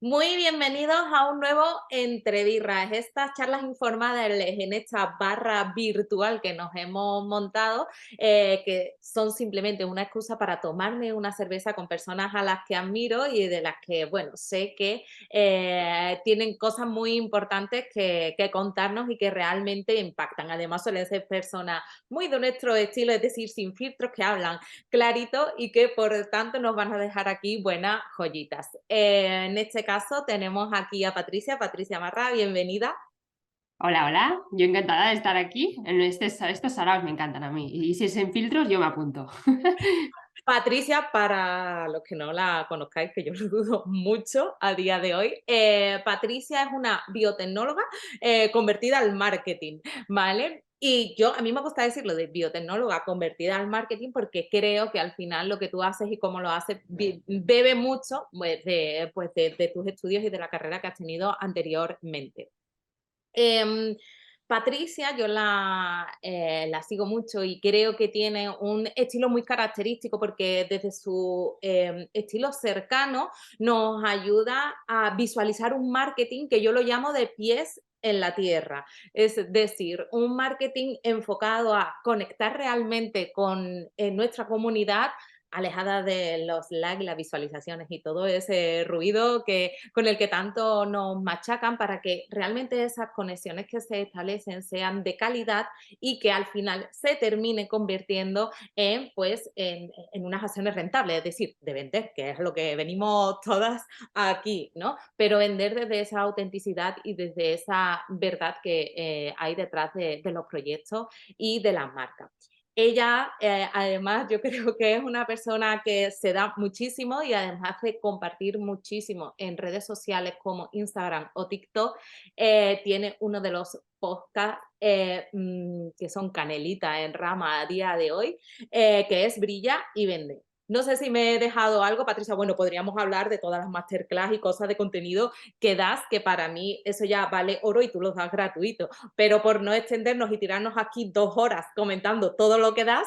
Muy bienvenidos a un nuevo Entre Birras, estas charlas informales en esta barra virtual que nos hemos montado, que son simplemente una excusa para tomarme una cerveza con personas a las que admiro y de las que, bueno, sé que tienen cosas muy importantes que contarnos y que realmente impactan. Además, suelen ser personas muy de nuestro estilo, es decir, sin filtros, que hablan clarito y que por tanto nos van a dejar aquí buenas joyitas. En este caso tenemos aquí a Patricia Marra, bienvenida. Hola, hola. Yo encantada de estar aquí. Estos saraos me encantan a mí. Y si es en filtros, yo me apunto. Patricia, para los que no la conozcáis, que yo lo dudo mucho a día de hoy, Patricia es una biotecnóloga convertida al marketing, ¿vale? Y a mí me gusta decirlo de biotecnóloga convertida al marketing porque creo que al final lo que tú haces y cómo lo haces bebe mucho de tus estudios y de la carrera que has tenido anteriormente. Em, Patricia, yo la sigo mucho y creo que tiene un estilo muy característico porque desde su estilo cercano nos ayuda a visualizar un marketing que yo lo llamo de pies en la tierra. Es decir, un marketing enfocado a conectar realmente con nuestra comunidad, alejada de los likes, las visualizaciones y todo ese ruido con el que tanto nos machacan, para que realmente esas conexiones que se establecen sean de calidad y que al final se termine convirtiendo en unas acciones rentables, es decir, de vender, que es lo que venimos todas aquí, ¿no? Pero vender desde esa autenticidad y desde esa verdad que hay detrás de los proyectos y de las marcas. Ella, además, yo creo que es una persona que se da muchísimo y además de compartir muchísimo en redes sociales como Instagram o TikTok. Tiene uno de los podcasts que son canelita en rama a día de hoy, que es Brilla y Vende. No sé si me he dejado algo, Patricia. Bueno, podríamos hablar de todas las masterclass y cosas de contenido que das, que para mí eso ya vale oro y tú los das gratuito. Pero por no extendernos y tirarnos aquí 2 horas comentando todo lo que das,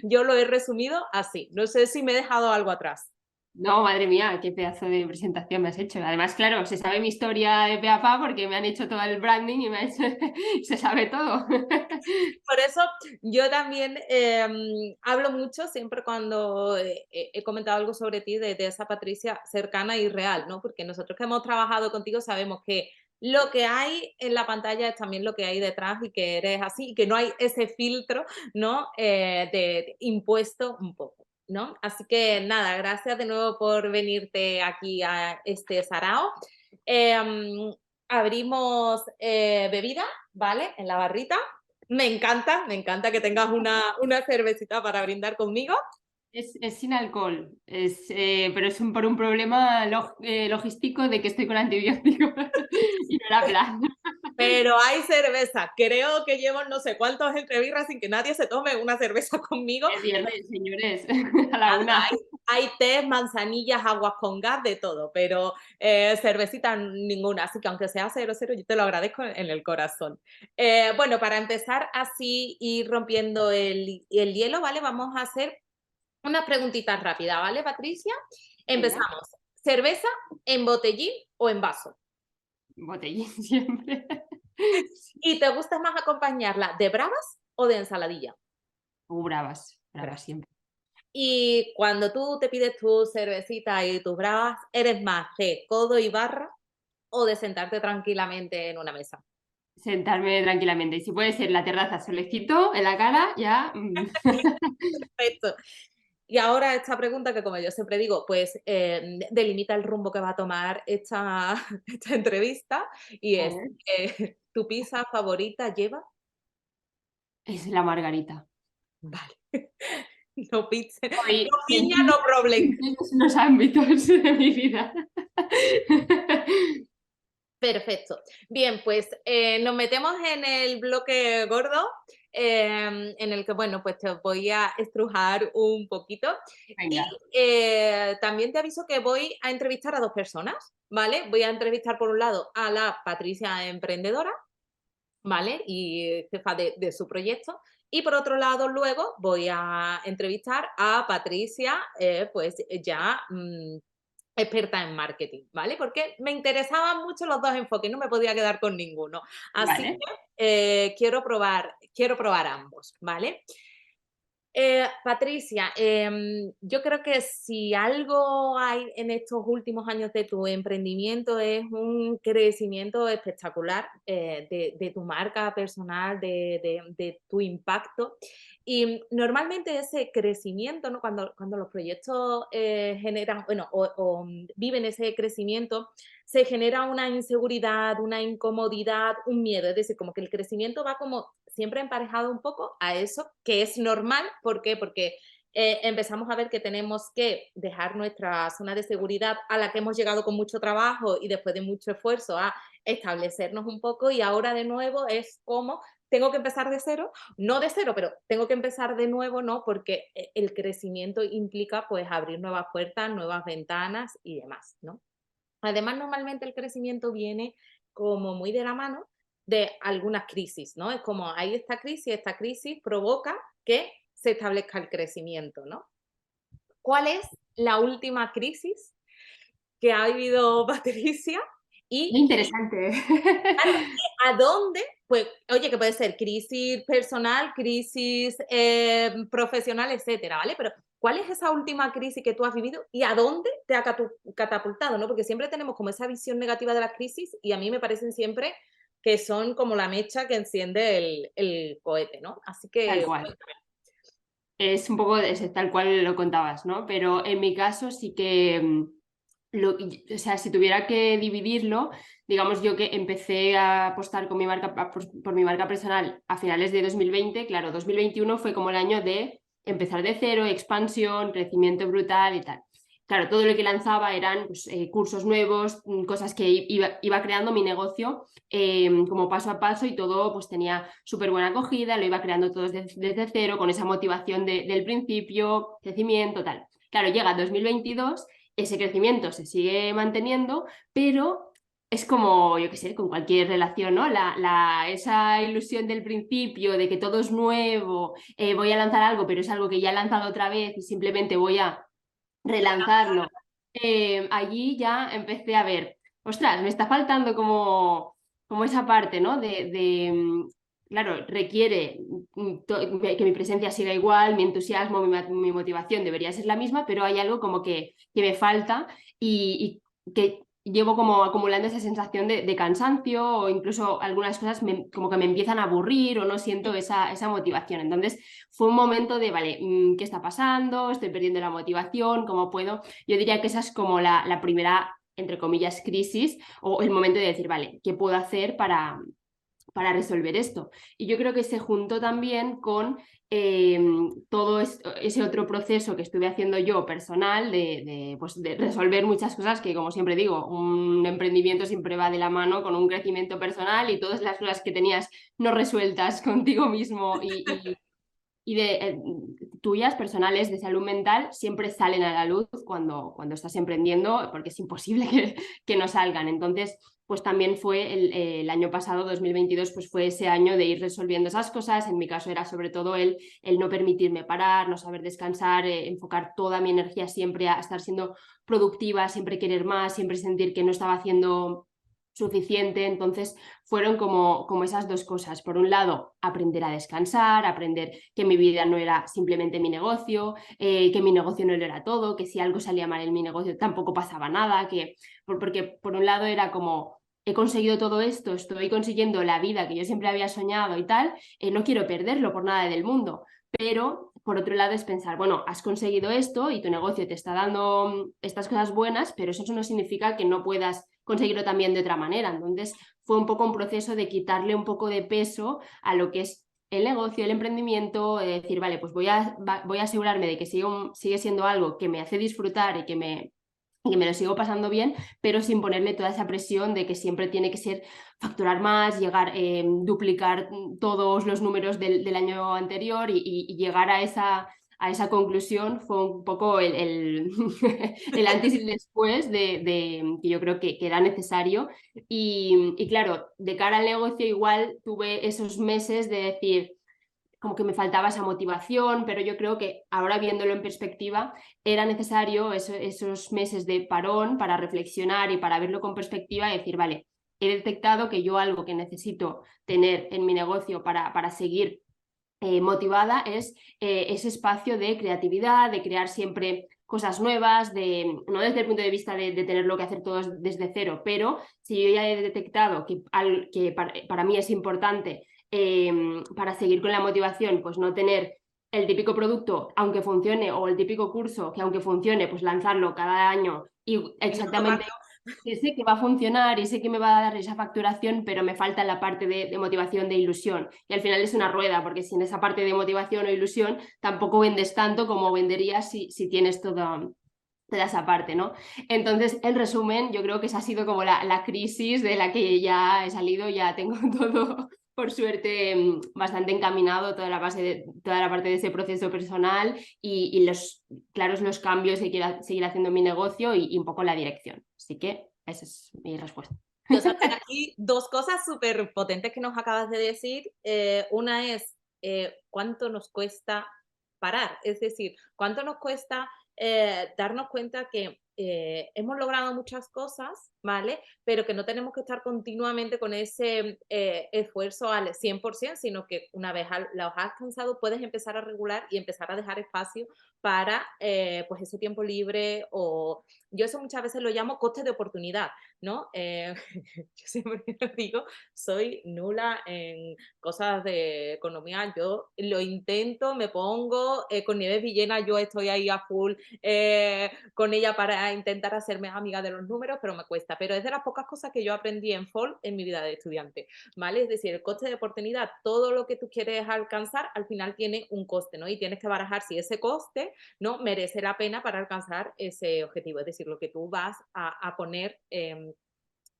yo lo he resumido así. No sé si me he dejado algo atrás. No, madre mía, qué pedazo de presentación me has hecho. Además, claro, se sabe mi historia de pe a pa porque me han hecho todo el branding y se sabe todo. Por eso yo también hablo mucho siempre cuando he comentado algo sobre ti, de esa Patricia cercana y real, ¿no? Porque nosotros que hemos trabajado contigo sabemos que lo que hay en la pantalla es también lo que hay detrás y que eres así y que no hay ese filtro, ¿no? De impuesto un poco, ¿no? Así que nada, gracias de nuevo por venirte aquí a este sarao. Em, Abrimos bebida, ¿vale? En la barrita. Me encanta que tengas una cervecita para brindar conmigo. Es sin alcohol, pero es por un problema logístico de que estoy con antibióticos y no era plan. Pero hay cerveza. Creo que llevo no sé cuántos entre birras sin que nadie se tome una cerveza conmigo. Es viernes, señores, a la Nada, una. hay té, manzanillas, aguas con gas, de todo, pero cervecita ninguna. Así que aunque sea 0,0, yo te lo agradezco en el corazón. Bueno, para empezar así y rompiendo el hielo, ¿vale? Vamos a hacer unas preguntitas rápidas, ¿vale, Patricia? Venga, Empezamos. ¿Cerveza en botellín o en vaso? botellín siempre. ¿Y te gusta más acompañarla de bravas o de ensaladilla? Bravas, Bravas. bravas siempre. Y cuando tú te pides tu cervecita y tus bravas, ¿eres más de codo y barra o de sentarte tranquilamente en una mesa? Sentarme tranquilamente. Y si puede ser la terraza, solecito en la cara, ya. Perfecto. Y ahora esta pregunta que, como yo siempre digo, pues delimita el rumbo que va a tomar esta, esta entrevista, y A es, ver, ¿tu pizza favorita lleva? es la margarita. Vale. No pizza, no Hoy piña, no problem. sencillos los ámbitos de mi vida. Perfecto. Bien, pues nos metemos en el bloque gordo, en el que, bueno, pues te voy a estrujar un poquito. Y Venga, también te aviso que voy a entrevistar a 2 personas, ¿vale? Voy a entrevistar por un lado a la Patricia emprendedora, ¿vale? Y jefa de su proyecto. Y por otro lado, luego voy a entrevistar a Patricia, pues ya experta en marketing, ¿vale? Porque me interesaban mucho los dos enfoques, no me podía quedar con ninguno. Así Vale. que quiero probar ambos, ¿vale? Patricia, yo creo que si algo hay en estos últimos años de tu emprendimiento es un crecimiento espectacular de tu marca personal, de tu impacto. Y normalmente ese crecimiento, ¿no? Cuando los proyectos generan, bueno, viven ese crecimiento, se genera una inseguridad, una incomodidad, un miedo. Es decir, como que el crecimiento va como siempre emparejado un poco a eso, que es normal. ¿Por qué? Porque empezamos a ver que tenemos que dejar nuestra zona de seguridad a la que hemos llegado con mucho trabajo y después de mucho esfuerzo a establecernos un poco, y ahora de nuevo es como tengo que empezar de cero, no de cero, pero tengo que empezar de nuevo, ¿no? Porque el crecimiento implica pues abrir nuevas puertas, nuevas ventanas y demás, ¿no? Además, normalmente el crecimiento viene como muy de la mano de algunas crisis, ¿no? Es como hay esta crisis provoca que se establezca el crecimiento, ¿no? ¿Cuál es la última crisis que ha vivido Patricia? Muy Y interesante. ¿a dónde? Pues, oye, que puede ser crisis personal, crisis profesional, etcétera, ¿vale? Pero, ¿cuál es esa última crisis que tú has vivido y a dónde te ha catapultado, ¿no? Porque siempre tenemos como esa visión negativa de las crisis y a mí me parecen siempre que son como la mecha que enciende el cohete, ¿no? Así Tal que, cual. Es un poco tal cual lo contabas, ¿no? Pero en mi caso sí que, o sea, si tuviera que dividirlo, digamos yo que empecé a apostar con mi marca, por mi marca personal a finales de 2020, claro, 2021 fue como el año de empezar de cero, expansión, crecimiento brutal y tal. Claro, todo lo que lanzaba eran pues, cursos nuevos, cosas que iba creando mi negocio como paso a paso, y todo pues tenía súper buena acogida, lo iba creando todo desde cero, con esa motivación del principio, crecimiento, tal. Claro, llega 2022, ese crecimiento se sigue manteniendo, pero es como, yo qué sé, con cualquier relación, ¿no? Esa ilusión del principio de que todo es nuevo, voy a lanzar algo, pero es algo que ya he lanzado otra vez y simplemente voy a relanzarlo. Allí ya empecé a ver, ostras, me está faltando como esa parte, ¿no? Claro, requiere que mi presencia siga igual, mi entusiasmo, mi motivación debería ser la misma, pero hay algo como que me falta y que llevo como acumulando esa sensación de cansancio, o incluso algunas cosas como que me empiezan a aburrir o no siento esa motivación. Entonces fue un momento de, vale, ¿qué está pasando? Estoy perdiendo la motivación, ¿cómo puedo? Yo diría que esa es como la primera, entre comillas, crisis, o el momento de decir, vale, ¿qué puedo hacer para resolver esto? Y yo creo que se juntó también con todo ese otro proceso que estuve haciendo yo personal pues, de resolver muchas cosas que, como siempre digo, un emprendimiento siempre va de la mano con un crecimiento personal, y todas las cosas que tenías no resueltas contigo mismo y tuyas personales de salud mental siempre salen a la luz cuando estás emprendiendo, porque es imposible que no salgan. Entonces, pues también fue el año pasado, 2022, pues fue ese año de ir resolviendo esas cosas. En mi caso era sobre todo el no permitirme parar, no saber descansar, enfocar toda mi energía siempre a estar siendo productiva, siempre querer más, siempre sentir que no estaba haciendo suficiente. Entonces fueron como esas dos cosas. Por un lado, aprender a descansar, aprender que mi vida no era simplemente mi negocio, que mi negocio no lo era todo, que si algo salía mal en mi negocio tampoco pasaba nada, porque por un lado era como, he conseguido todo esto, estoy consiguiendo la vida que yo siempre había soñado y tal, no quiero perderlo por nada del mundo. Pero por otro lado es pensar, bueno, has conseguido esto y tu negocio te está dando estas cosas buenas, pero eso no significa que no puedas conseguirlo también de otra manera. Entonces fue un poco un proceso de quitarle un poco de peso a lo que es el negocio, el emprendimiento, de decir, vale, pues voy a asegurarme de que sigue siendo algo que me hace disfrutar y que me lo sigo pasando bien, pero sin ponerle toda esa presión de que siempre tiene que ser facturar más, llegar, duplicar todos los números del año anterior y llegar a esa conclusión. Fue un poco el antes y el después que yo creo que era necesario. Y claro, de cara al negocio igual tuve esos meses de decir, como que me faltaba esa motivación, pero yo creo que ahora viéndolo en perspectiva, era necesario esos meses de parón para reflexionar y para verlo con perspectiva y decir, vale, he detectado que yo algo que necesito tener en mi negocio para seguir motivada es ese espacio de creatividad, de crear siempre cosas nuevas, no desde el punto de vista de tenerlo que hacer todo desde cero, pero si yo ya he detectado que para mí es importante para seguir con la motivación, pues no tener el típico producto, aunque funcione, o el típico curso que aunque funcione, pues lanzarlo cada año y Y no exactamente tomarlo. que sé que va a funcionar y sé que me va a dar esa facturación, pero me falta la parte de motivación, de ilusión. Y al final es una rueda, porque sin esa parte de motivación o ilusión tampoco vendes tanto como venderías si tienes toda esa parte, ¿no? Entonces, en resumen, yo creo que esa ha sido como la crisis de la que ya he salido, ya tengo todo, por suerte, bastante encaminado, toda la parte de ese proceso personal y claros los cambios que quiero seguir haciendo en mi negocio y un poco la dirección. Así que esa es mi respuesta. Entonces, aquí dos cosas súper potentes que nos acabas de decir. Una es cuánto nos cuesta parar, es decir, cuánto nos cuesta darnos cuenta que hemos logrado muchas cosas, ¿vale? Pero que no tenemos que estar continuamente con ese esfuerzo al 100%, sino que una vez los has alcanzado, puedes empezar a regular y empezar a dejar espacio para pues ese tiempo libre o yo eso muchas veces lo llamo coste de oportunidad, ¿no? Yo siempre lo digo, soy nula en cosas de economía. Yo lo intento, me pongo, con Nieves Villena yo estoy ahí a full con ella para intentar hacerme amiga de los números, pero me cuesta. Pero es de las pocas cosas que yo aprendí en FOL en mi vida de estudiante, ¿vale? Es decir, el coste de oportunidad, todo lo que tú quieres alcanzar, al final tiene un coste, ¿no? Y tienes que barajar si ese coste, ¿no? Merece la pena para alcanzar ese objetivo, es decir, lo que tú vas a poner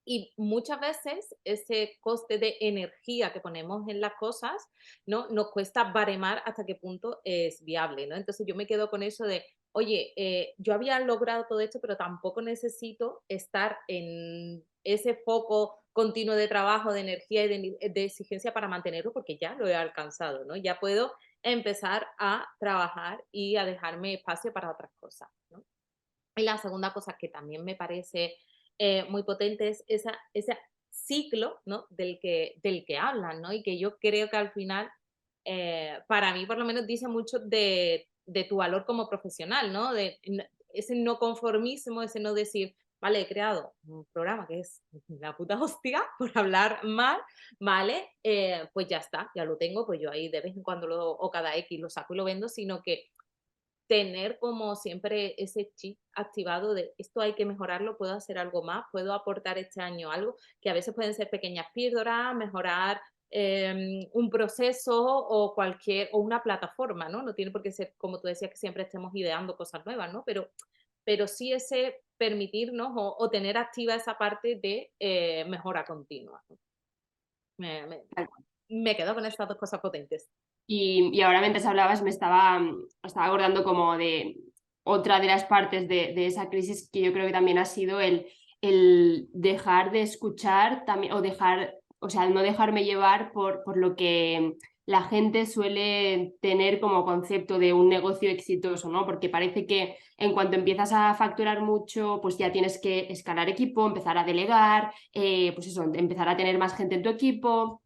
y muchas veces ese coste de energía que ponemos en las cosas, ¿no? Nos cuesta baremar hasta qué punto es viable, ¿no? Entonces yo me quedo con eso de, oye, yo había logrado todo esto, pero tampoco necesito estar en ese foco continuo de trabajo, de energía y de exigencia para mantenerlo porque ya lo he alcanzado, ¿no? Ya puedo empezar a trabajar y a dejarme espacio para otras cosas, ¿no? Y la segunda cosa que también me parece muy potente es ese ciclo, ¿no? Del que hablan, ¿no? Y que yo creo que al final, para mí por lo menos dice mucho de tu valor como profesional, ¿no? Ese no conformismo, ese no decir, vale, he creado un programa que es la puta hostia, por hablar mal, ¿vale? Pues ya está, ya lo tengo, pues yo ahí de vez en cuando o cada X lo saco y lo vendo, sino que tener como siempre ese chip activado de esto hay que mejorarlo, puedo hacer algo más, puedo aportar este año algo, que a veces pueden ser pequeñas píldoras, mejorar un proceso o una plataforma, ¿no? No tiene por qué ser, como tú decías, que siempre estemos ideando cosas nuevas, ¿no? Pero sí ese permitirnos o tener activa esa parte de mejora continua, ¿no? Me, me, me quedo con estas dos cosas potentes. Y ahora mientras hablabas estaba acordando como de otra de las partes de esa crisis que yo creo que también ha sido el dejar de escuchar también, o sea, no dejarme llevar por lo que la gente suele tener como concepto de un negocio exitoso, ¿no? Porque parece que en cuanto empiezas a facturar mucho, pues ya tienes que escalar equipo, empezar a delegar, pues eso, empezar a tener más gente en tu equipo,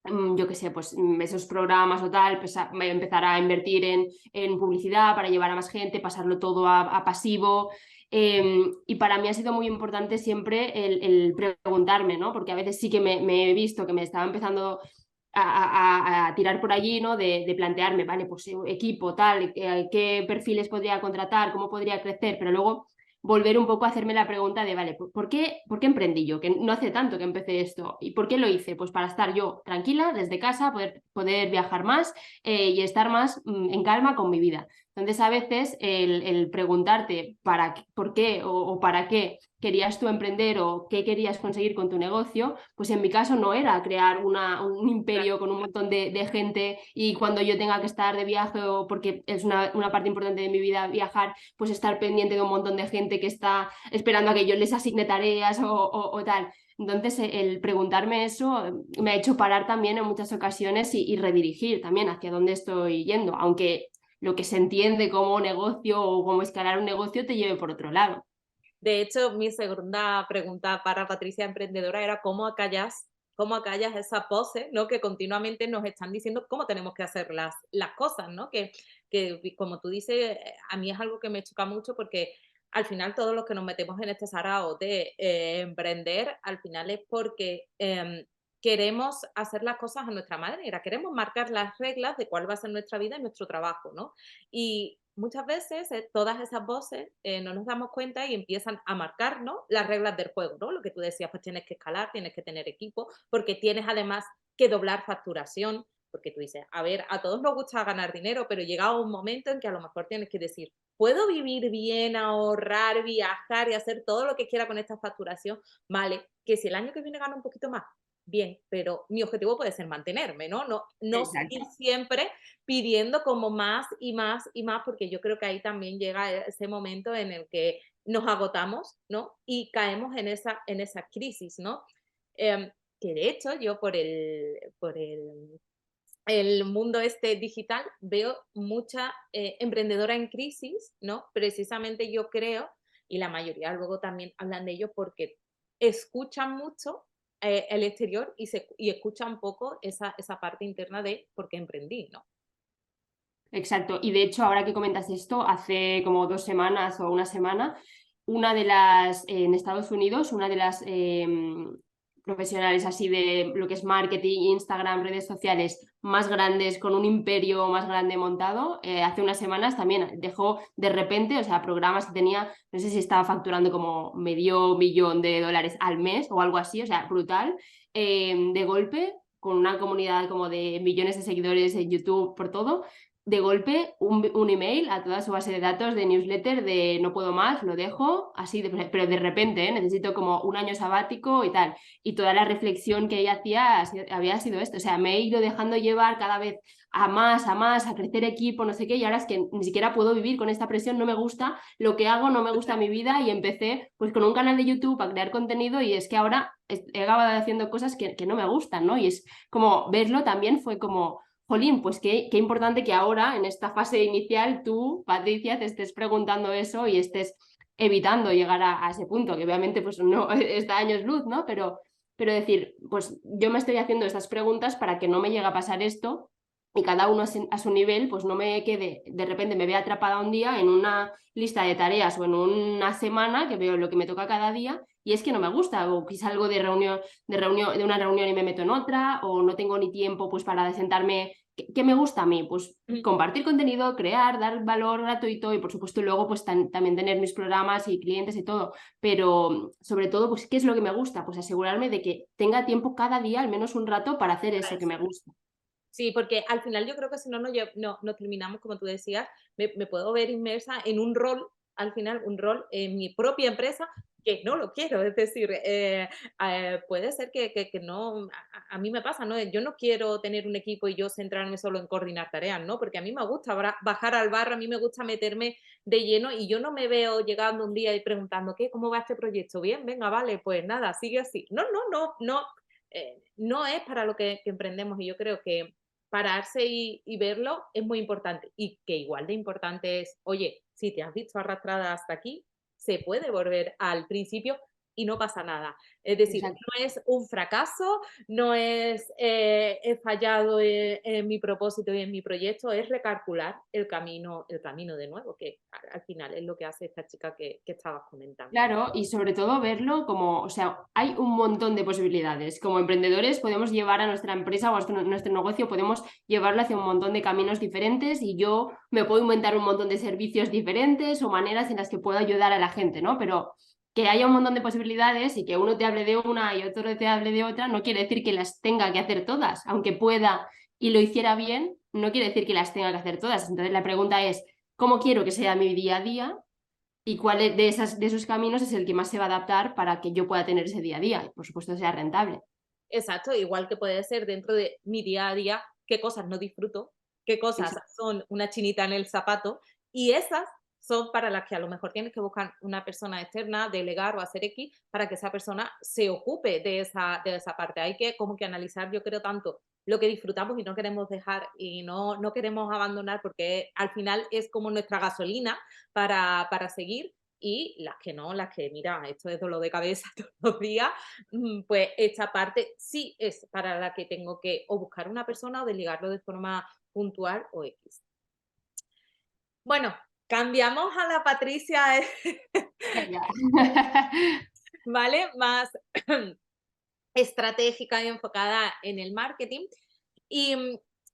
yo qué sé, pues esos programas o tal, pues empezar a invertir en publicidad para llevar a más gente, pasarlo todo a pasivo. Y para mí ha sido muy importante siempre el preguntarme, ¿no? Porque a veces sí que me he visto que me estaba empezando a tirar por allí, ¿no? De plantearme, vale, pues equipo, tal, qué perfiles podría contratar, cómo podría crecer, pero luego volver un poco a hacerme la pregunta de, vale, ¿por qué emprendí yo? Que no hace tanto que empecé esto. ¿Y por qué lo hice? Pues para estar yo tranquila desde casa, poder viajar más y estar más en calma con mi vida. Entonces, a veces el preguntarte por qué o para qué querías tú emprender o qué querías conseguir con tu negocio, pues en mi caso no era crear un imperio con un montón de gente y cuando yo tenga que estar de viaje o porque es una parte importante de mi vida viajar, pues estar pendiente de un montón de gente que está esperando a que yo les asigne tareas o tal. Entonces, el preguntarme eso me ha hecho parar también en muchas ocasiones y redirigir también hacia dónde estoy yendo, aunque lo que se entiende como negocio o como escalar un negocio te lleve por otro lado. De hecho, mi segunda pregunta para Patricia Emprendedora era cómo acallas esa pose, ¿no? Que continuamente nos están diciendo cómo tenemos que hacer las cosas, ¿no? Que como tú dices, a mí es algo que me choca mucho porque al final todos los que nos metemos en este sarao de emprender, al final es porque queremos hacer las cosas a nuestra manera, queremos marcar las reglas de cuál va a ser nuestra vida y nuestro trabajo, ¿no? Y muchas veces todas esas voces no nos damos cuenta y empiezan a marcar, ¿no? Las reglas del juego, ¿no? Lo que tú decías, pues tienes que escalar, tienes que tener equipo, porque tienes además que doblar facturación, porque tú dices, a ver, a todos nos gusta ganar dinero, pero llega un momento en que a lo mejor tienes que decir, ¿puedo vivir bien, ahorrar, viajar y hacer todo lo que quiera con esta facturación? Vale, que si el año que viene gano un poquito más, bien, pero mi objetivo puede ser mantenerme, ¿no? No seguir Exacto. siempre pidiendo como más y más y más, porque yo creo que ahí también llega ese momento en el que nos agotamos, ¿no? Y caemos en esa crisis, ¿no? Que de hecho yo el mundo este digital veo mucha emprendedora en crisis, ¿no? Precisamente yo creo, y la mayoría luego también hablan de ello porque escuchan mucho el exterior y escuchan poco esa parte interna de por qué emprendí, ¿no? Exacto. Y de hecho, ahora que comentas esto, hace como 2 semanas o una semana, una de las, en Estados Unidos, una de las profesionales así de lo que es marketing, Instagram, redes sociales más grandes, con un imperio más grande montado, hace unas semanas también dejó de repente, o sea, programas que tenía, no sé si estaba facturando como $500,000 al mes o algo así, o sea, brutal, de golpe, con una comunidad como de millones de seguidores en YouTube por todo, de golpe un email a toda su base de datos de newsletter de no puedo más, lo dejo, así, pero de repente, necesito como un año sabático y tal. Y toda la reflexión que ella hacía había sido esto, o sea, me he ido dejando llevar cada vez a más, a crecer equipo, no sé qué, y ahora es que ni siquiera puedo vivir con esta presión, no me gusta lo que hago, no me gusta mi vida, y empecé pues con un canal de YouTube a crear contenido, y es que ahora he acabado haciendo cosas que no me gustan, ¿no? Y es como verlo también fue como jolín, pues qué importante que ahora, en esta fase inicial, tú, Patricia, te estés preguntando eso y estés evitando llegar a ese punto, que obviamente pues no está años luz, ¿no? Pero decir, pues yo me estoy haciendo estas preguntas para que no me llegue a pasar esto y cada uno a su nivel, pues no me quede, de repente me vea atrapada un día en una lista de tareas o en una semana que veo lo que me toca cada día y es que no me gusta, o que salgo de una reunión y me meto en otra, o no tengo ni tiempo pues para sentarme. ¿Qué me gusta a mí? Pues compartir contenido, crear, dar valor gratuito y por supuesto luego pues también tener mis programas y clientes y todo, pero sobre todo pues ¿qué es lo que me gusta? Pues asegurarme de que tenga tiempo cada día, al menos un rato, para hacer Para eso que eso. me gusta. Sí, porque al final yo creo que si no nos terminamos, como tú decías, me puedo ver inmersa en un rol, al final, un rol en mi propia empresa que no lo quiero. Es decir, puede ser que no, a mí me pasa, ¿no? Yo no quiero tener un equipo y yo centrarme solo en coordinar tareas, ¿no? Porque a mí me gusta bajar al barro, a mí me gusta meterme de lleno y yo no me veo llegando un día y preguntando, ¿qué? ¿Cómo va este proyecto? Bien, venga, vale, pues nada, sigue así. No. No es para lo que emprendemos y yo creo que pararse y verlo es muy importante. Y que igual de importante es, oye, si te has visto arrastrada hasta aquí, se puede volver al principio y no pasa nada. Es decir, Exacto. no es un fracaso, no es he fallado en mi propósito y en mi proyecto, es recalcular el camino de nuevo, que al final es lo que hace esta chica que estabas comentando. Claro, y sobre todo verlo como, o sea, hay un montón de posibilidades. Como emprendedores podemos llevar a nuestra empresa o a nuestro negocio, podemos llevarlo hacia un montón de caminos diferentes y yo me puedo inventar un montón de servicios diferentes o maneras en las que puedo ayudar a la gente, ¿no? Pero que haya un montón de posibilidades y que uno te hable de una y otro te hable de otra, no quiere decir que las tenga que hacer todas, aunque pueda y lo hiciera bien, no quiere decir que las tenga que hacer todas. Entonces la pregunta es, ¿cómo quiero que sea mi día a día? ¿Y cuál de esos caminos es el que más se va a adaptar para que yo pueda tener ese día a día? Y por supuesto sea rentable. Exacto, igual que puede ser dentro de mi día a día, qué cosas no disfruto, qué cosas Exacto. son una chinita en el zapato y esas son para las que a lo mejor tienes que buscar una persona externa, delegar o hacer X para que esa persona se ocupe de esa parte. Hay que como que analizar, yo creo, tanto lo que disfrutamos y no queremos dejar y no queremos abandonar porque al final es como nuestra gasolina para seguir y las que no, las que, mira, esto es dolor de cabeza todos los días, pues esta parte sí es para la que tengo que o buscar una persona o delegarlo de forma puntual o X. Bueno, cambiamos a la Patricia, Venga. ¿vale? Más estratégica y enfocada en el marketing. Y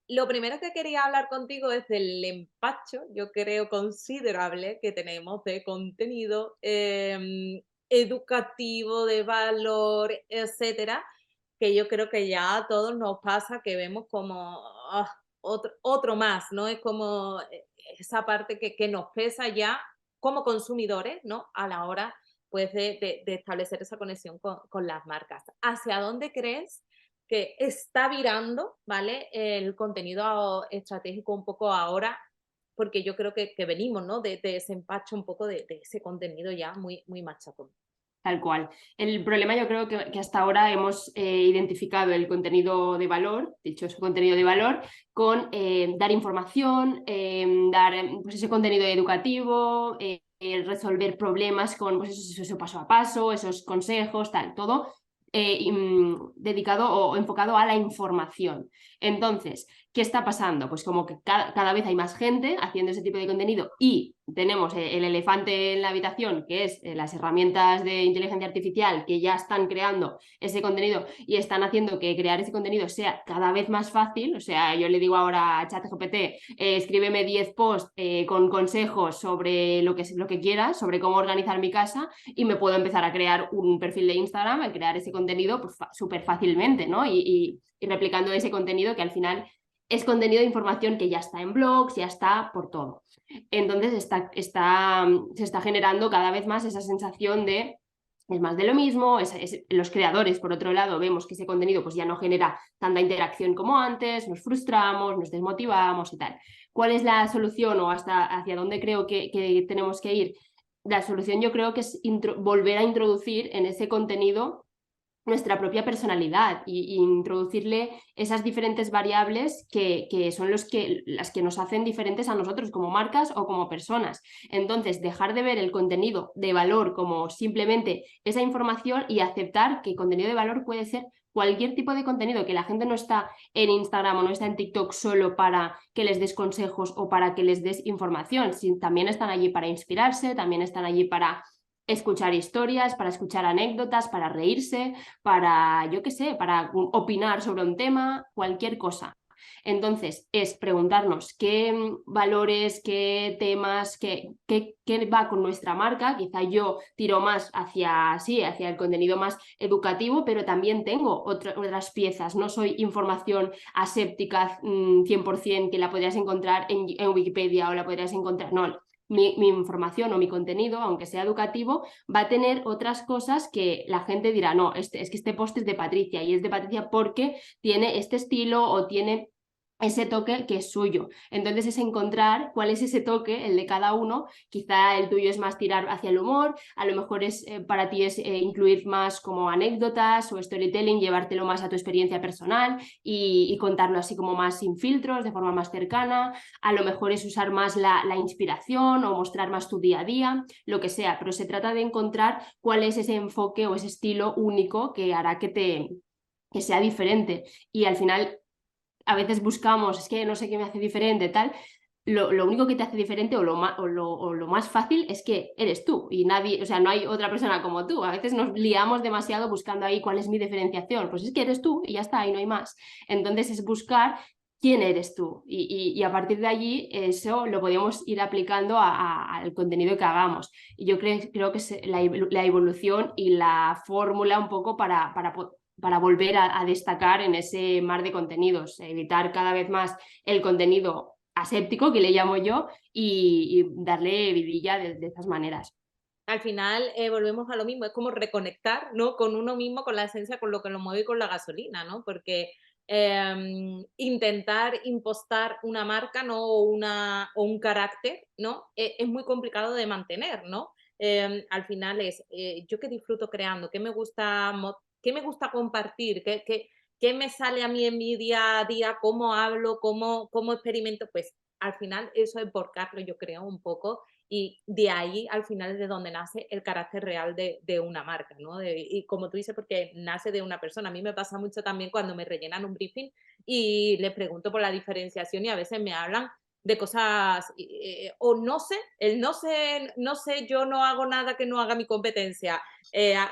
lo primero que quería hablar contigo es del empacho, yo creo, considerable que tenemos de contenido educativo, de valor, etcétera, que yo creo que ya a todos nos pasa que vemos como otro más, ¿no? Es como esa parte que nos pesa ya como consumidores, ¿no? A la hora pues de establecer esa conexión con las marcas. ¿Hacia dónde crees que está virando, ¿vale? El contenido estratégico un poco ahora, porque yo creo que venimos, ¿no? De ese empacho un poco de ese contenido ya muy machacón. Tal cual. El problema yo creo que hasta ahora hemos identificado el contenido de valor, dicho eso, contenido de valor, con dar información, dar pues ese contenido educativo, resolver problemas con pues eso paso a paso, esos consejos, tal, todo dedicado o enfocado a la información. Entonces, ¿qué está pasando? Pues como que cada vez hay más gente haciendo ese tipo de contenido y tenemos el elefante en la habitación, que es las herramientas de inteligencia artificial que ya están creando ese contenido y están haciendo que crear ese contenido sea cada vez más fácil. O sea, yo le digo ahora a ChatGPT, escríbeme 10 posts con consejos sobre lo que quieras, sobre cómo organizar mi casa y me puedo empezar a crear un perfil de Instagram, a crear ese contenido pues, súper fácilmente, ¿no? Y replicando ese contenido que al final es contenido de información que ya está en blogs, ya está por todo. Entonces se está generando cada vez más esa sensación de es más de lo mismo, los creadores, por otro lado, vemos que ese contenido pues ya no genera tanta interacción como antes, nos frustramos, nos desmotivamos y tal. ¿Cuál es la solución o hacia dónde creo que tenemos que ir? La solución yo creo que es volver a introducir en ese contenido nuestra propia personalidad y introducirle esas diferentes variables que son las que nos hacen diferentes a nosotros como marcas o como personas. Entonces, dejar de ver el contenido de valor como simplemente esa información y aceptar que el contenido de valor puede ser cualquier tipo de contenido, que la gente no está en Instagram o no está en TikTok solo para que les des consejos o para que les des información, también están allí para inspirarse, también están allí para escuchar historias, para escuchar anécdotas, para reírse, para, yo qué sé, para opinar sobre un tema, cualquier cosa. Entonces, es preguntarnos qué valores, qué temas, qué va con nuestra marca. Quizá yo tiro más hacia el contenido más educativo, pero también tengo otras piezas. No soy información aséptica 100% que la podrías encontrar en Wikipedia o la podrías encontrar. No, mi información o mi contenido, aunque sea educativo, va a tener otras cosas que la gente dirá, no, es que este post es de Patricia y es de Patricia porque tiene este estilo o tiene ese toque que es suyo. Entonces es encontrar cuál es ese toque, el de cada uno. Quizá el tuyo es más tirar hacia el humor, a lo mejor para ti es incluir más como anécdotas o storytelling, llevártelo más a tu experiencia personal y contarlo así como más sin filtros, de forma más cercana. A lo mejor es usar más la inspiración o mostrar más tu día a día, lo que sea, pero se trata de encontrar cuál es ese enfoque o ese estilo único que hará que sea diferente. Y al final a veces buscamos, es que no sé qué me hace diferente, tal. Lo único que te hace diferente o lo más fácil es que eres tú y nadie, o sea, no hay otra persona como tú. A veces nos liamos demasiado buscando ahí cuál es mi diferenciación. Pues es que eres tú y ya está, y no hay más. Entonces es buscar quién eres tú y a partir de allí eso lo podemos ir aplicando al contenido que hagamos. Y yo creo que es la evolución y la fórmula un poco para volver a destacar en ese mar de contenidos, evitar cada vez más el contenido aséptico, que le llamo yo, y darle vidilla de esas maneras. Al final volvemos a lo mismo, es como reconectar, ¿no? Con uno mismo, con la esencia, con lo que lo mueve y con la gasolina, ¿no? Porque intentar impostar una marca, ¿no? O un carácter, ¿no? Es muy complicado de mantener, ¿no? Al final es, yo qué disfruto creando, qué me gusta compartir, qué me sale a mí en mi día a día, cómo hablo, cómo experimento, pues al final eso es borcarlo, yo creo, un poco, y de ahí al final es de donde nace el carácter real de una marca, ¿no? Y como tú dices, porque nace de una persona. A mí me pasa mucho también cuando me rellenan un briefing y les pregunto por la diferenciación y a veces me hablan de cosas, o no sé, no sé, yo no hago nada que no haga mi competencia.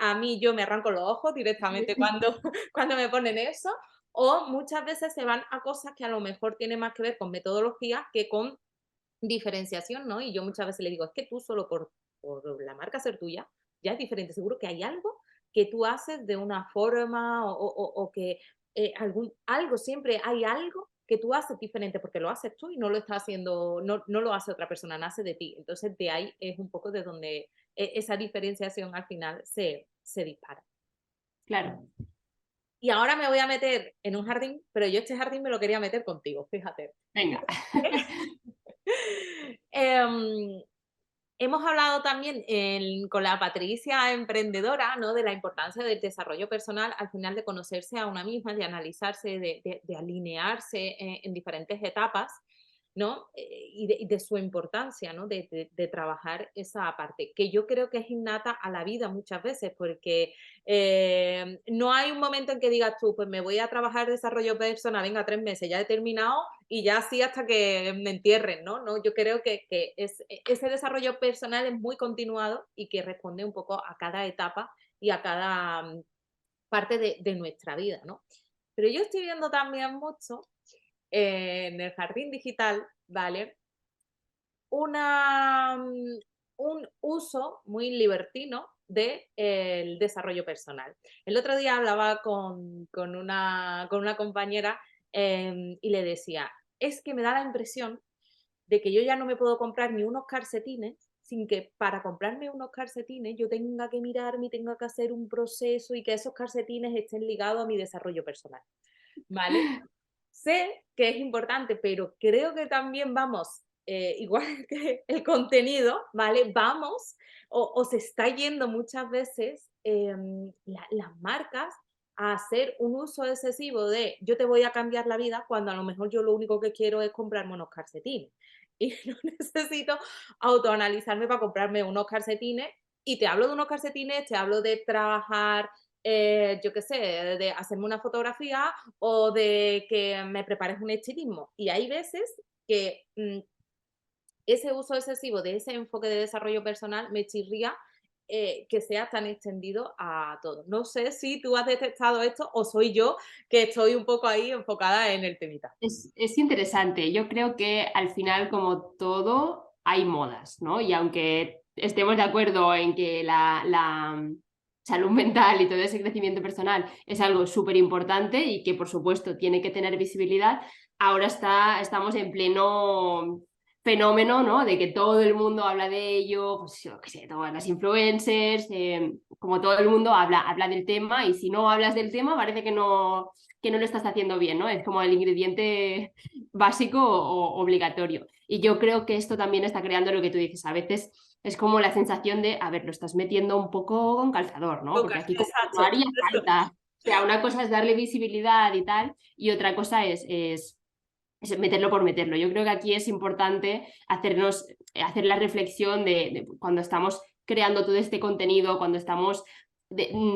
A mí yo me arranco los ojos directamente cuando, cuando me ponen eso, o muchas veces se van a cosas que a lo mejor tienen más que ver con metodología que con diferenciación, ¿no? Y yo muchas veces le digo, es que tú solo por la marca ser tuya, ya es diferente. Seguro que hay algo que tú haces de una forma o que algo, siempre hay algo que tú haces diferente porque lo haces tú y no lo está haciendo, no lo hace otra persona, nace de ti. Entonces de ahí es un poco de donde esa diferenciación al final se dispara. Claro. Y ahora me voy a meter en un jardín, pero yo este jardín me lo quería meter contigo, fíjate. Venga. Em, Hemos hablado también con la Patricia emprendedora, ¿no? De la importancia del desarrollo personal, al final de conocerse a una misma, de analizarse, de alinearse en diferentes etapas, ¿no? Y de su importancia, ¿no? De trabajar esa parte, que yo creo que es innata a la vida muchas veces, porque no hay un momento en que digas tú, pues me voy a trabajar desarrollo personal, venga, 3 meses, ya he terminado y ya así hasta que me entierren, ¿no? ¿No? Yo creo que ese desarrollo personal es muy continuado y que responde un poco a cada etapa y a cada parte de nuestra vida, ¿no? Pero yo estoy viendo también mucho en el jardín digital, ¿vale? Un uso muy libertino del desarrollo personal. El otro día hablaba con una compañera y le decía, es que me da la impresión de que yo ya no me puedo comprar ni unos calcetines sin que para comprarme unos calcetines yo tenga que mirarme y tenga que hacer un proceso y que esos calcetines estén ligados a mi desarrollo personal, ¿vale? Sé que es importante, pero creo que también vamos, igual que el contenido, ¿vale? Vamos o se está yendo muchas veces las marcas a hacer un uso excesivo de yo te voy a cambiar la vida cuando a lo mejor yo lo único que quiero es comprarme unos calcetines y no necesito autoanalizarme para comprarme unos calcetines y te hablo de unos calcetines, te hablo de trabajar, yo qué sé, de hacerme una fotografía o de que me prepares un estilismo. Y hay veces que ese uso excesivo de ese enfoque de desarrollo personal me chirría que sea tan extendido a todo. No sé si tú has detectado esto o soy yo que estoy un poco ahí enfocada en el temita. Es interesante. Yo creo que al final, como todo, hay modas, ¿no? Y aunque estemos de acuerdo en que la salud mental y todo ese crecimiento personal es algo súper importante y que, por supuesto, tiene que tener visibilidad, ahora estamos en pleno fenómeno, ¿no? De que todo el mundo habla de ello, pues yo qué sé, todas las influencers, como todo el mundo habla del tema y si no hablas del tema parece que no lo estás haciendo bien, ¿no? Es como el ingrediente básico o obligatorio. Y yo creo que esto también está creando lo que tú dices. A veces es como la sensación de, a ver, lo estás metiendo un poco con calzador, ¿no? Porque aquí como no Exacto. haría falta. O sea, una cosa es darle visibilidad y tal, y otra cosa es meterlo por meterlo. Yo creo que aquí es importante hacer la reflexión de cuando estamos creando todo este contenido, cuando estamos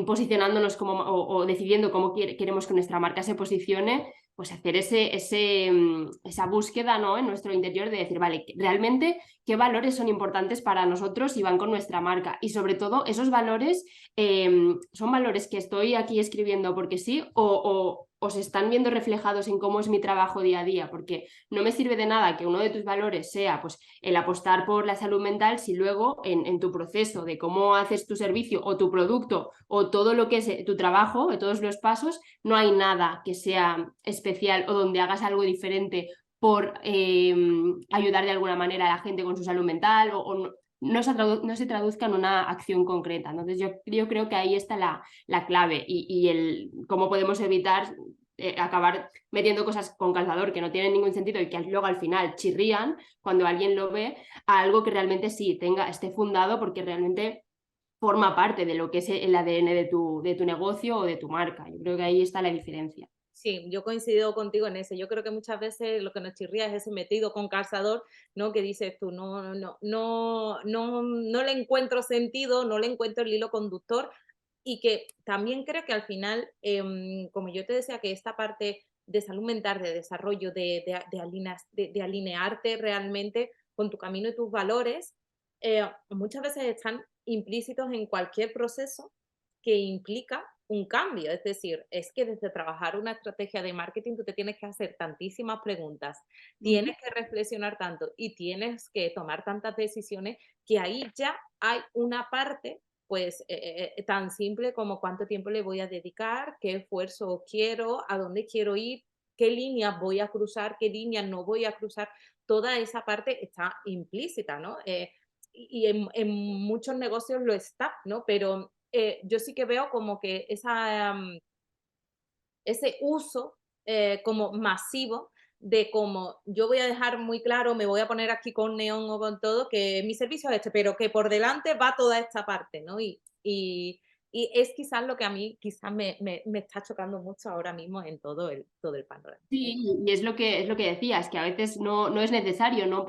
posicionándonos como, o decidiendo cómo queremos que nuestra marca se posicione, pues hacer esa búsqueda, ¿no? En nuestro interior de decir, vale, realmente qué valores son importantes para nosotros y van con nuestra marca. Y sobre todo, esos valores son valores que estoy aquí escribiendo porque sí o se están viendo reflejados en cómo es mi trabajo día a día, porque no me sirve de nada que uno de tus valores sea pues, el apostar por la salud mental si luego en tu proceso de cómo haces tu servicio o tu producto o todo lo que es tu trabajo, de todos los pasos, no hay nada que sea especial o donde hagas algo diferente por ayudar de alguna manera a la gente con su salud mental no se traduzca en una acción concreta. Entonces yo creo que ahí está la clave y el cómo podemos evitar acabar metiendo cosas con calzador que no tienen ningún sentido y que luego al final chirrían cuando alguien lo ve, a algo que realmente sí esté fundado porque realmente forma parte de lo que es el ADN de tu negocio o de tu marca. Yo creo que ahí está la diferencia. Sí, yo coincido contigo en ese. Yo creo que muchas veces lo que nos chirría es ese metido con calzador, ¿no? Que dices tú, no le encuentro sentido, no le encuentro el hilo conductor y que también creo que al final, como yo te decía, que esta parte de salud mental, de desarrollo, de alinearte realmente con tu camino y tus valores, muchas veces están implícitos en cualquier proceso que implica un cambio. Es decir, es que desde trabajar una estrategia de marketing tú te tienes que hacer tantísimas preguntas, tienes que reflexionar tanto y tienes que tomar tantas decisiones que ahí ya hay una parte pues tan simple como cuánto tiempo le voy a dedicar, qué esfuerzo quiero, a dónde quiero ir, qué líneas voy a cruzar, qué líneas no voy a cruzar. Toda esa parte está implícita, ¿no? Y en muchos negocios lo está, ¿no? Pero yo sí que veo como que ese uso como masivo de como yo voy a dejar muy claro, me voy a poner aquí con neón o con todo, que mi servicio es este, pero que por delante va toda esta parte, ¿no? Y es quizás lo que a mí quizás me está chocando mucho ahora mismo en todo el panorama. Sí, y es lo que decías, que a veces no es necesario, no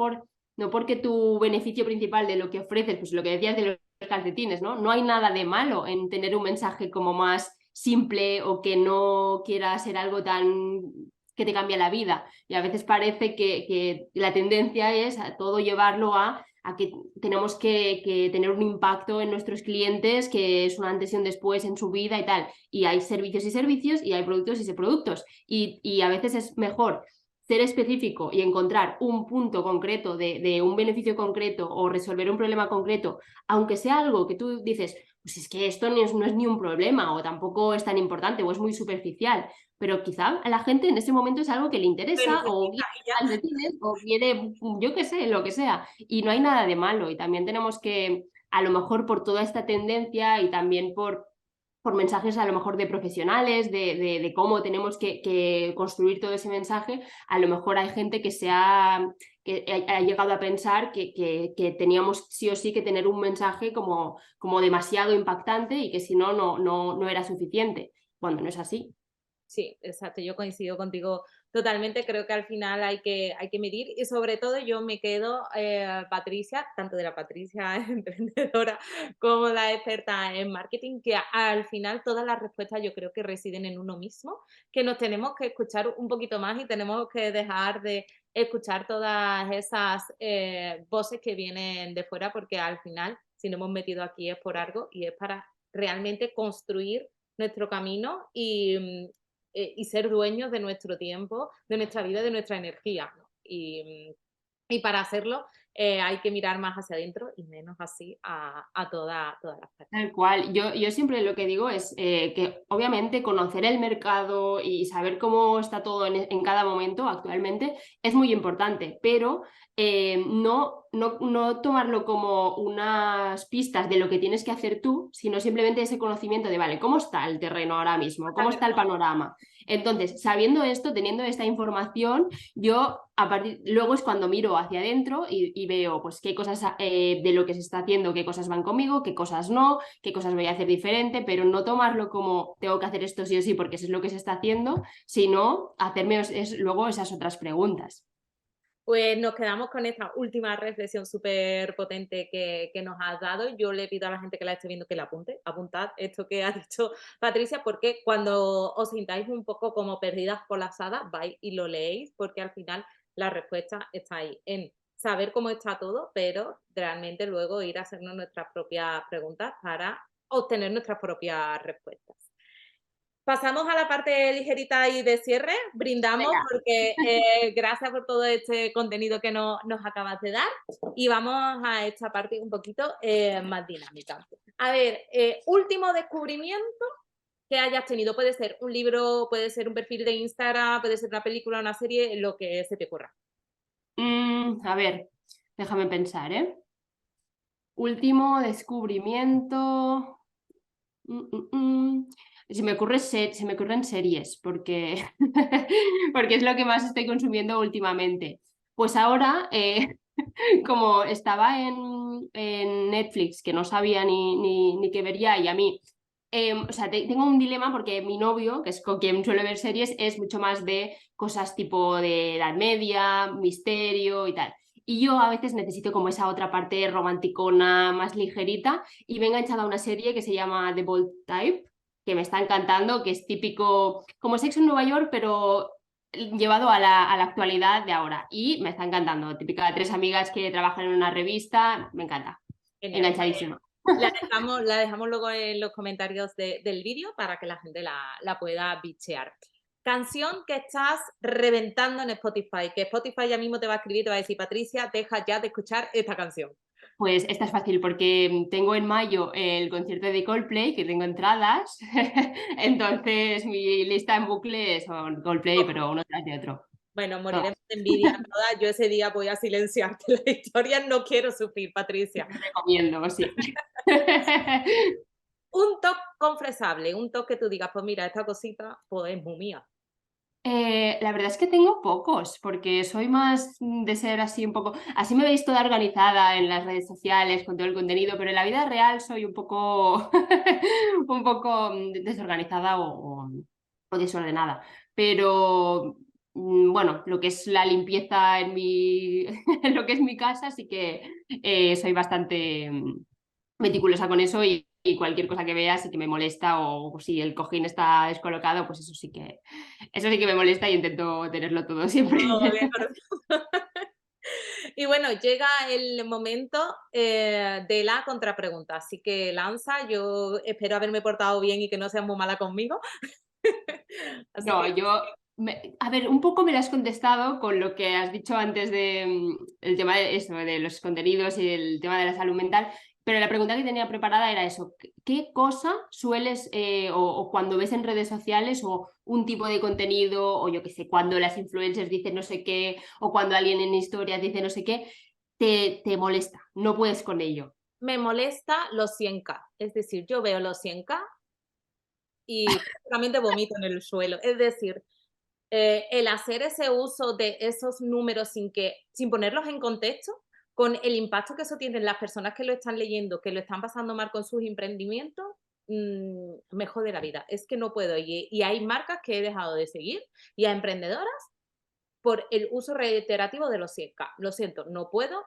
porque tu beneficio principal de lo que ofreces, pues lo que decías de los calcetines, ¿no? No hay nada de malo en tener un mensaje como más simple o que no quiera ser algo tan que te cambia la vida. Y a veces parece que la tendencia es a todo llevarlo a que tenemos que tener un impacto en nuestros clientes, que es un antes y un después en su vida y tal. Y hay servicios y servicios y hay productos y productos. Y a veces es mejor ser específico y encontrar un punto concreto de un beneficio concreto o resolver un problema concreto, aunque sea algo que tú dices, pues es que esto no es ni un problema o tampoco es tan importante o es muy superficial, pero quizá a la gente en ese momento es algo que le Lo interesa o necesita quiere y ya. calcetines o quiere, yo qué sé, lo que sea. Y no hay nada de malo y también tenemos que, a lo mejor por toda esta tendencia y también por mensajes a lo mejor de profesionales, de cómo tenemos que construir todo ese mensaje, a lo mejor hay gente que ha llegado a pensar que teníamos sí o sí que tener un mensaje como demasiado impactante y que si no era suficiente, cuando no es así. Sí, exacto, yo coincido contigo totalmente, creo que al final hay que medir y sobre todo yo me quedo, Patricia, tanto de la Patricia emprendedora como la experta en marketing, que al final todas las respuestas yo creo que residen en uno mismo, que nos tenemos que escuchar un poquito más y tenemos que dejar de escuchar todas esas voces que vienen de fuera, porque al final, si nos hemos metido aquí es por algo y es para realmente construir nuestro camino y ser dueños de nuestro tiempo, de nuestra vida, de nuestra energía, ¿no? Y para hacerlo hay que mirar más hacia adentro y menos así a todas las personas. Tal cual. Yo siempre lo que digo es que obviamente conocer el mercado y saber cómo está todo en cada momento actualmente es muy importante, pero no tomarlo como unas pistas de lo que tienes que hacer tú, sino simplemente ese conocimiento de, vale, ¿cómo está el terreno ahora mismo? ¿Cómo está el panorama? Entonces, sabiendo esto, teniendo esta información, yo luego es cuando miro hacia adentro y veo pues qué cosas de lo que se está haciendo, qué cosas van conmigo, qué cosas no, qué cosas voy a hacer diferente, pero no tomarlo como tengo que hacer esto sí o sí porque eso es lo que se está haciendo, sino hacerme luego esas otras preguntas. Pues nos quedamos con esta última reflexión súper potente que nos has dado. Yo le pido a la gente que la esté viendo que la apunte, apuntad esto que ha dicho Patricia, porque cuando os sintáis un poco como perdidas por la asada, vais y lo leéis, porque al final la respuesta está ahí, en saber cómo está todo, pero realmente luego ir a hacernos nuestras propias preguntas para obtener nuestras propias respuestas. Pasamos a la parte ligerita y de cierre. Brindamos Venga. porque gracias por todo este contenido que nos acabas de dar y vamos a esta parte un poquito más dinámica. A ver, último descubrimiento que hayas tenido. Puede ser un libro, puede ser un perfil de Instagram, puede ser una película, una serie, lo que se te ocurra. A ver, déjame pensar, ¿eh? Último descubrimiento. Mm, mm, mm. se me ocurren series, porque, porque es lo que más estoy consumiendo últimamente. Pues ahora, como estaba en Netflix, que no sabía ni qué vería, y a mí, o sea, tengo un dilema porque mi novio, que es con quien suele ver series, es mucho más de cosas tipo de Edad Media, misterio y tal. Y yo a veces necesito como esa otra parte romanticona, más ligerita, y me he enganchado a una serie que se llama The Bold Type, que me está encantando, que es típico, como Sexo en Nueva York, pero llevado a la actualidad de ahora. Y me está encantando, típica de tres amigas que trabajan en una revista, me encanta, Genial. enganchadísima. La dejamos luego en los comentarios del vídeo para que la gente la pueda bichear. Canción que estás reventando en Spotify, que Spotify ya mismo te va a escribir, te va a decir, Patricia, deja ya de escuchar esta canción. Pues esta es fácil porque tengo en mayo el concierto de Coldplay, que tengo entradas, entonces mi lista en bucle son Coldplay, pero uno tras de otro. Bueno, Todas. moriremos de envidia todas. Yo ese día voy a silenciarte la historia, no quiero sufrir, Patricia. Te recomiendo, sí. Un top confesable, un top que tú digas, pues mira, esta cosita pues es muy mía. La verdad es que tengo pocos, porque soy más de ser así un poco. Así me veis toda organizada en las redes sociales con todo el contenido, pero en la vida real soy un poco, un poco desorganizada o desordenada. Pero bueno, lo que es la limpieza en en lo que es mi casa, sí que soy bastante meticulosa con eso y cualquier cosa que vea sí que me molesta o si el cojín está descolocado, pues eso sí que me molesta y intento tenerlo todo siempre. Todo bien ordenado. Y bueno, llega el momento de la contrapregunta, así que lanza, yo espero haberme portado bien y que no seas muy mala conmigo. Así No, que a ver, un poco me lo has contestado con lo que has dicho antes de el tema de eso, de los contenidos y el tema de la salud mental, pero la pregunta que tenía preparada era eso, ¿qué cosa sueles o cuando ves en redes sociales o un tipo de contenido o yo qué sé, cuando las influencers dicen no sé qué o cuando alguien en historias dice no sé qué, te molesta, no puedes con ello? me molesta los 100K, es decir, yo veo los 100K y prácticamente vomito en el suelo. Es decir, el hacer ese uso de esos números sin ponerlos en contexto, con el impacto que eso tiene en las personas que lo están leyendo, que lo están pasando mal con sus emprendimientos, me jode la vida. Es que no puedo. Y hay marcas que he dejado de seguir y a emprendedoras por el uso reiterativo de los 100K. Lo siento, no puedo,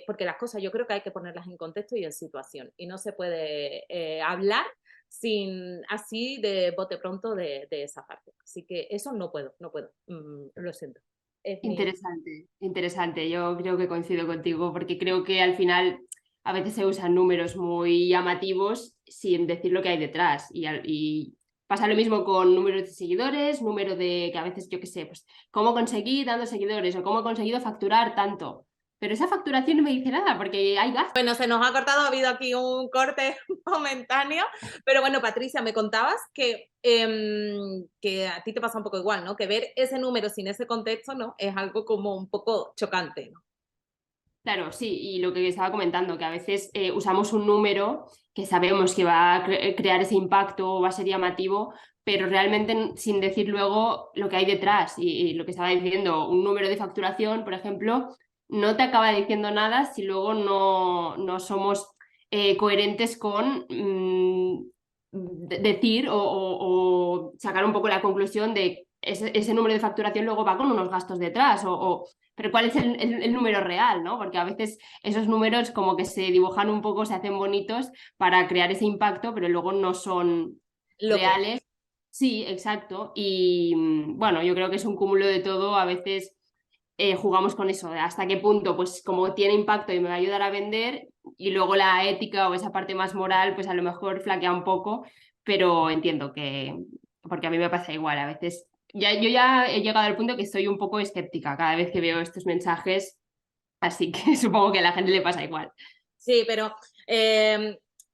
porque las cosas yo creo que hay que ponerlas en contexto y en situación. Y no se puede hablar sin así de bote pronto de esa parte. Así que eso no puedo, no puedo. Lo siento. Es mi... Interesante, interesante. Yo creo que coincido contigo porque creo que al final a veces se usan números muy llamativos sin decir lo que hay detrás y pasa lo mismo con números de seguidores, número de que a veces yo qué sé, pues cómo conseguí tantos seguidores o cómo he conseguido facturar tanto. Pero esa facturación no me dice nada porque hay gastos. Bueno, se nos ha cortado, ha habido aquí un corte momentáneo, pero bueno, Patricia, me contabas que a ti te pasa un poco igual, ¿no? Que ver ese número sin ese contexto, ¿no? Es algo como un poco chocante, ¿no? Claro, sí, y lo que estaba comentando, que a veces usamos un número que sabemos que va a crear ese impacto o va a ser llamativo, pero realmente sin decir luego lo que hay detrás. Y lo que estaba diciendo, un número de facturación, por ejemplo, no te acaba diciendo nada si luego no somos coherentes con decir o sacar un poco la conclusión de ese número de facturación luego va con unos gastos detrás pero ¿cuál es el número real, ¿no? Porque a veces esos números como que se dibujan un poco, se hacen bonitos para crear ese impacto, pero luego no son Lo que reales. Sí, exacto. Y bueno, yo creo que es un cúmulo de todo. A veces jugamos con eso, de hasta qué punto, pues como tiene impacto y me va a ayudar a vender, y luego la ética o esa parte más moral, pues a lo mejor flaquea un poco, pero entiendo porque a mí me pasa igual, a veces yo ya he llegado al punto que estoy un poco escéptica cada vez que veo estos mensajes, así que supongo que a la gente le pasa igual. sí, pero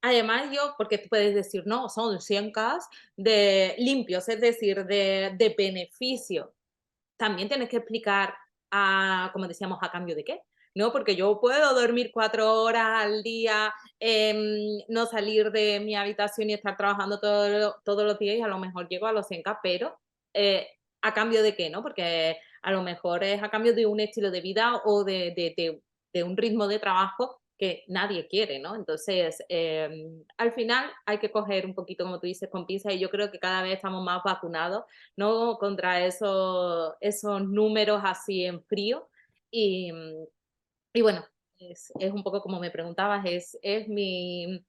además yo, porque tú puedes decir, no, son 100K de limpios, es decir, de beneficio. También tienes que explicar, como decíamos, a cambio de qué. ¿no? Porque yo puedo dormir 4 horas al día, no salir de mi habitación y estar trabajando todos los días y a lo mejor llego a los 100K, pero ¿a cambio de qué, no? Porque a lo mejor es a cambio de un estilo de vida o de un ritmo de trabajo que nadie quiere, ¿no? Entonces, al final hay que coger un poquito, como tú dices, con pinzas y yo creo que cada vez estamos más vacunados, ¿no? Contra esos números así en frío y, y bueno, es un poco como me preguntabas, es mi,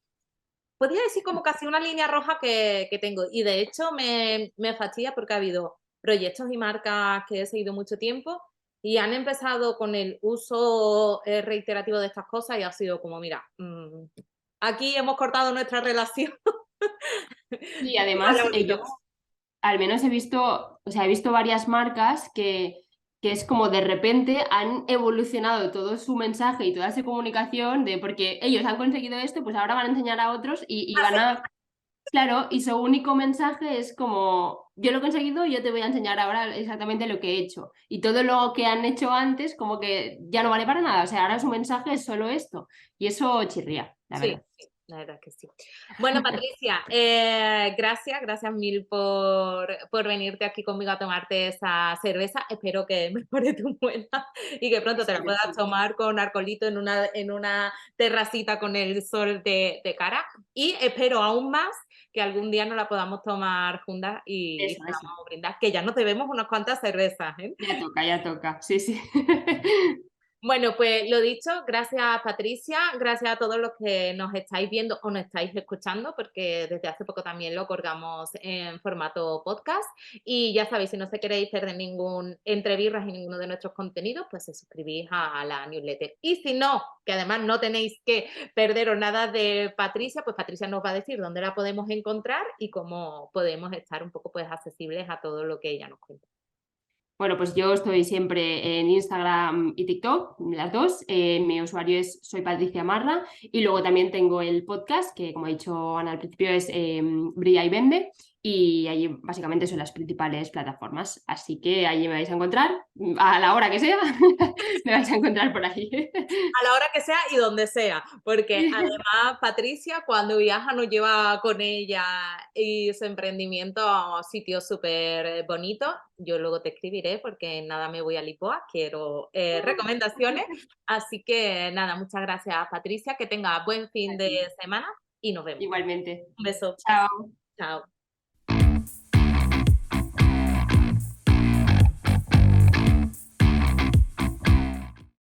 podría decir como casi una línea roja que tengo y de hecho me fastidia porque ha habido proyectos y marcas que he seguido mucho tiempo y han empezado con el uso reiterativo de estas cosas y ha sido como, mira, aquí hemos cortado nuestra relación. Y Vaya además, yo bonito. al menos he visto, o sea, he visto varias marcas que es como de repente han evolucionado todo su mensaje y toda su comunicación de porque ellos han conseguido esto, pues ahora van a enseñar a otros y van a, claro, y su único mensaje es como, yo lo he conseguido, yo te voy a enseñar ahora exactamente lo que he hecho. Y todo lo que han hecho antes como que ya no vale para nada, o sea, ahora su mensaje es solo esto. Y eso chirría, la Sí, verdad. sí, la verdad que sí. Bueno, Patricia, gracias mil por venirte aquí conmigo a tomarte esa cerveza. Espero que mejore tu muela y que pronto te la Espero que puedas sí. tomar con alcoholito en una terracita con el sol de cara. Y espero aún más que algún día nos la podamos tomar juntas y Eso. podamos brindar, que ya nos debemos unas cuantas cervezas, ¿eh? Ya toca, sí, sí. Bueno, pues lo dicho, gracias Patricia, gracias a todos los que nos estáis viendo o nos estáis escuchando, porque desde hace poco también lo colgamos en formato podcast. Y ya sabéis, si no se queréis perder ningún entre birras y ninguno de nuestros contenidos, pues se suscribís a la newsletter. Y si no, que además no tenéis que perderos nada de Patricia, pues Patricia nos va a decir dónde la podemos encontrar y cómo podemos estar un poco pues accesibles a todo lo que ella nos cuenta. Bueno, pues yo estoy siempre en Instagram y TikTok, las dos. Mi usuario es Soy Patricia Marra y luego también tengo el podcast que, como ha dicho Ana al principio, es Brilla y Vende y allí básicamente son las principales plataformas. Así que allí me vais a encontrar a la hora que sea, me vais a encontrar por ahí. A la hora que sea y donde sea, porque además Patricia cuando viaja nos lleva con ella y su emprendimiento a sitios súper bonitos. Yo luego te escribiré porque nada me voy a Lisboa, quiero recomendaciones. Así que nada, muchas gracias Patricia, que tenga buen fin de semana y nos vemos. Igualmente. Un beso. Chao. Chao.